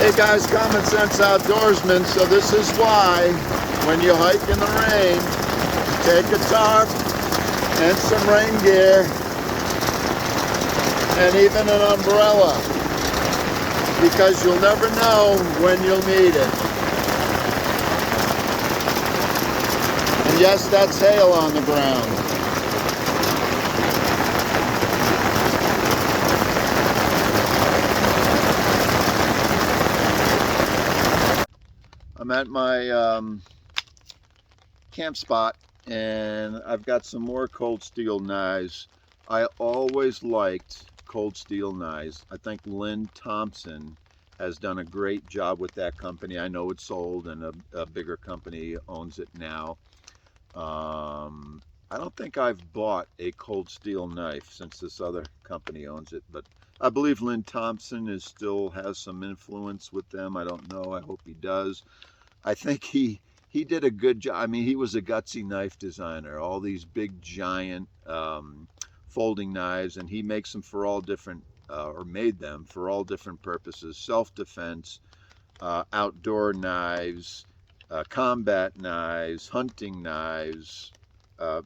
Hey guys, Common Sense Outdoorsman. So this is why when you hike in the rain, take a tarp and some rain gear and even an umbrella, because you'll never know when you'll need it. And yes, that's hail on the ground. I'm at my camp spot and I've got some more cold steel knives. I always liked cold steel knives. I think Lynn Thompson has done a great job with that company. I know it's sold and a bigger company owns it now. I don't think I've bought a cold steel knife since this other company owns it, but I believe Lynn Thompson still has some influence with them. I don't know. I hope he does. I think he did a good job. I mean, he was a gutsy knife designer. All these big, giant folding knives, and he makes them for all different, or made them for all different purposes: self-defense, outdoor knives, combat knives, hunting knives,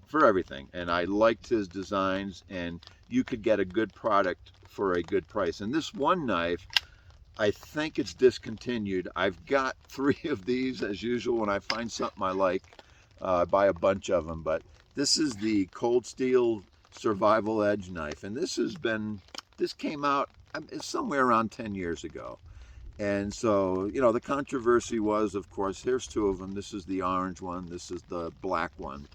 for everything. And I liked his designs, and you could get a good product for a good price. And this one knife, I think it's discontinued. I've got 3 of these as usual. When I find something I like, I buy a bunch of them. But this is the Cold Steel Survival Edge knife, and this came out somewhere around 10 years ago. And so, you know, the controversy was, of course, here's 2 of them. This is the orange one, this is the black one.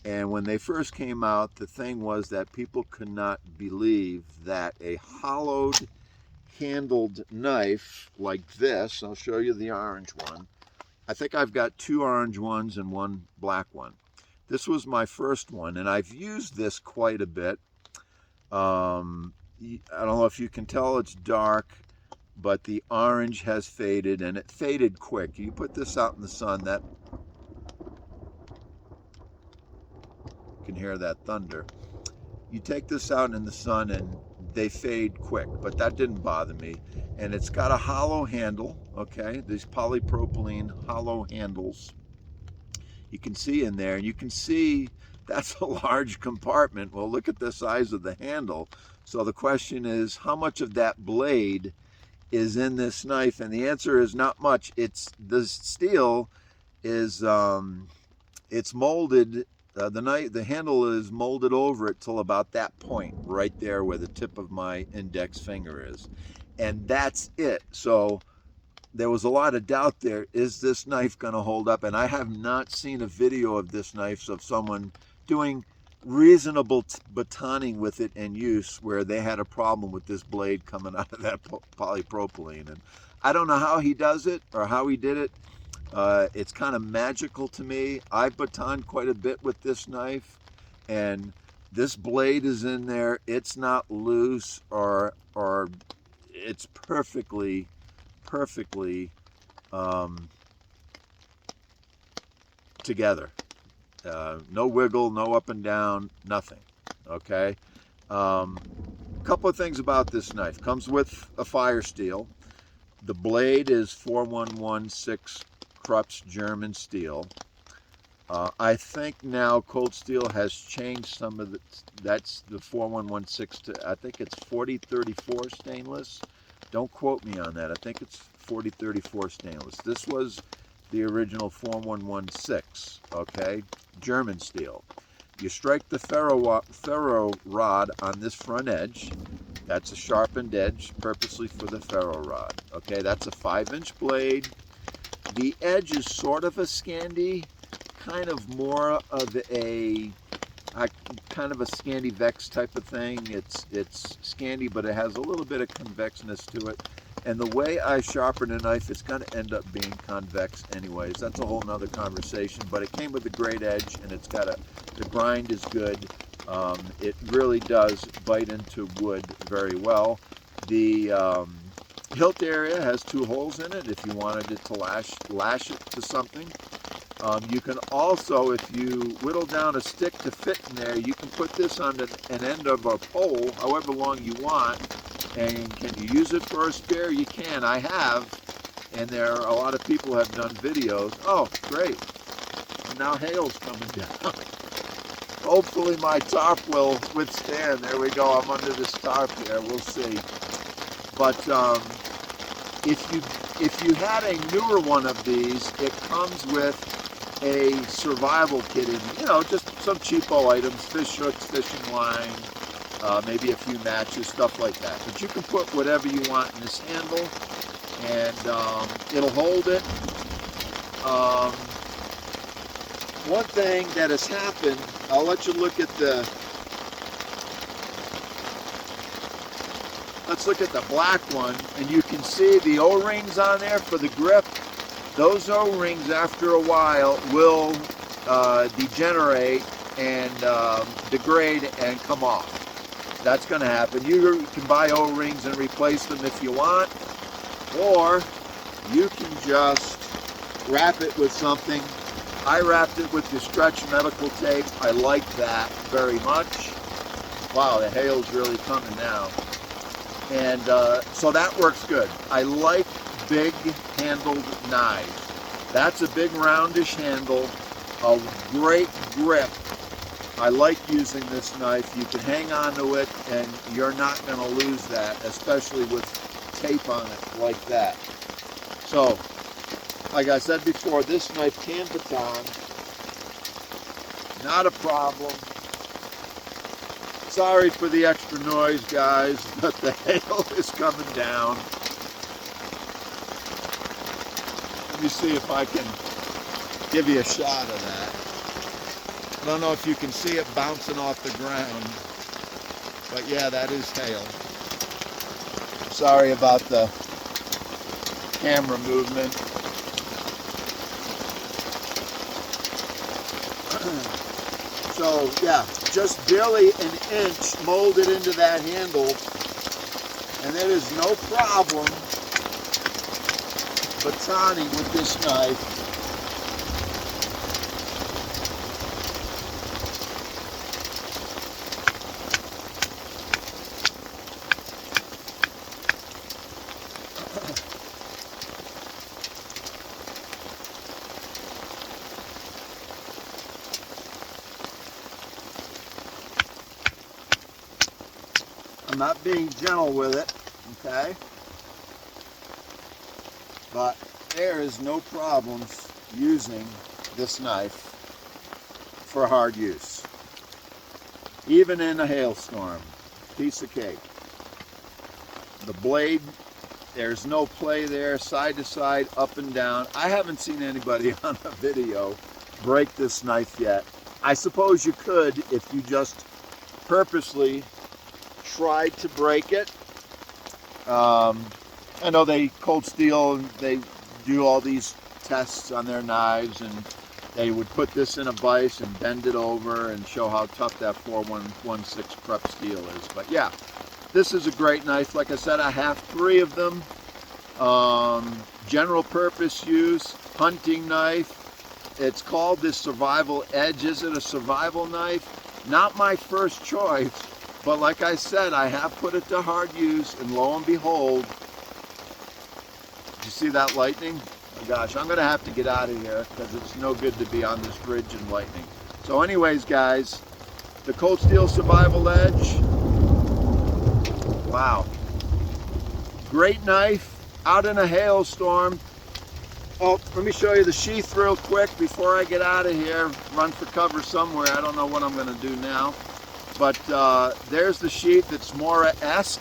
And when they first came out, the thing was that people could not believe that a hollowed handled knife like this, I'll show you the orange one. I think I've got 2 orange ones and 1 black one. This was my first one, and I've used this quite a bit. I don't know if you can tell it's dark, but the orange has faded, and it faded quick. You put this out in the sun, that you can hear that thunder. You take this out in the sun and they fade quick, but that didn't bother me. And it's got a hollow handle, okay? These polypropylene hollow handles. You can see in there, and you can see that's a large compartment. Well, look at the size of the handle. So the question is, how much of that blade is in this knife? And the answer is not much. The steel is it's molded. The handle is molded over it till about that point right there where the tip of my index finger is, and that's it. So there was a lot of doubt there. Is this knife going to hold up? And I have not seen a video of this knife of someone doing reasonable batoning with it in use where they had a problem with this blade coming out of that polypropylene. And I don't know how he does it or how he did it. It's kind of magical to me. I've batoned quite a bit with this knife, and this blade is in there. It's not loose or it's perfectly together. No wiggle, no up and down, nothing. Okay. Couple of things about this knife. Comes with a fire steel. The blade is 4116 Krupps German steel. I think now Cold Steel has changed some of that's the 4116 to, I think it's 4034 stainless. Don't quote me on that. I think it's 4034 stainless. This was the original 4116, okay? German steel. You strike the ferro rod on this front edge. That's a sharpened edge purposely for the ferro rod. Okay, that's a 5-inch blade. The edge is sort of a Scandi, kind of more of a kind of a Scandi Vex type of thing. It's Scandi, but it has a little bit of convexness to it. And the way I sharpen a knife, it's going to end up being convex anyways. That's a whole nother conversation, but it came with a great edge, and it's got the grind is good. It really does bite into wood very well. The hilt area has 2 holes in it if you wanted it to lash it to something. You can also, if you whittle down a stick to fit in there, you can put this on an end of a pole, however long you want. And can you use it for a spear? You can. I have. and there are a lot of people have done videos. Oh, great. And now hail's coming down. Hopefully my tarp will withstand. There we go. I'm under this tarp here. We'll see. But if you had a newer one of these, it comes with a survival kit in, you know, just some cheapo items, fish hooks, fishing line, maybe a few matches, stuff like that. But you can put whatever you want in this handle, and it'll hold it. One thing that has happened, I'll let you look at let's look at the black one, and you can see the O-rings on there for the grip. Those O-rings after a while will degenerate and degrade and come off. That's going to happen. You can buy O-rings and replace them if you want, or you can just wrap it with something. I wrapped it with the stretch medical tape. I like that very much. Wow, the hail's really coming now. And so that works good. I like big handled knives. That's a big roundish handle, a great grip. I like using this knife. You can hang on to it and you're not going to lose that, especially with tape on it like that. So, like I said before, this knife can baton, not a problem. Sorry for the extra noise, guys, but the hail is coming down. Let me see if I can give you a shot of that. I don't know if you can see it bouncing off the ground, but yeah, that is hail. Sorry about the camera movement. So yeah, just barely an inch molded into that handle, and it is no problem batoning with this knife. I'm not being gentle with it, okay? But there is no problems using this knife for hard use. Even in a hailstorm, piece of cake. The blade, there's no play there, side to side, up and down. I haven't seen anybody on a video break this knife yet. I suppose you could if you just purposely tried to break it. I know they cold steel and they do all these tests on their knives, and they would put this in a vise and bend it over and show how tough that 4116 Krupps steel is. But yeah, this is a great knife. Like I said, I have 3 of them. General purpose use, hunting knife. It's called this Survival Edge. Is it a survival knife? Not my first choice. But like I said, I have put it to hard use, and lo and behold, did you see that lightning? Oh gosh, I'm gonna have to get out of here because it's no good to be on this bridge in lightning. So anyways, guys, the Cold Steel Survival Edge, wow. Great knife, out in a hailstorm. Oh, let me show you the sheath real quick before I get out of here, run for cover somewhere. I don't know what I'm gonna do now. But there's the sheath. It's Mora-esque.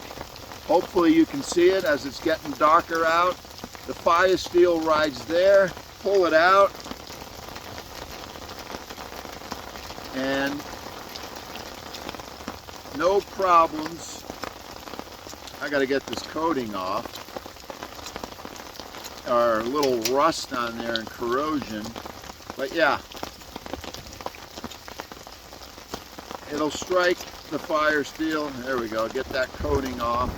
Hopefully you can see it as it's getting darker out. The fire steel rides there. Pull it out. And no problems. I got to get this coating off. Or a little rust on there and corrosion. But yeah. It'll strike the fire steel. There we go. Get that coating off.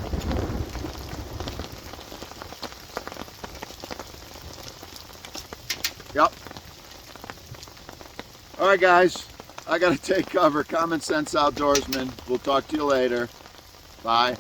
Yep. All right, guys. I got to take cover. Common Sense Outdoorsman. We'll talk to you later. Bye.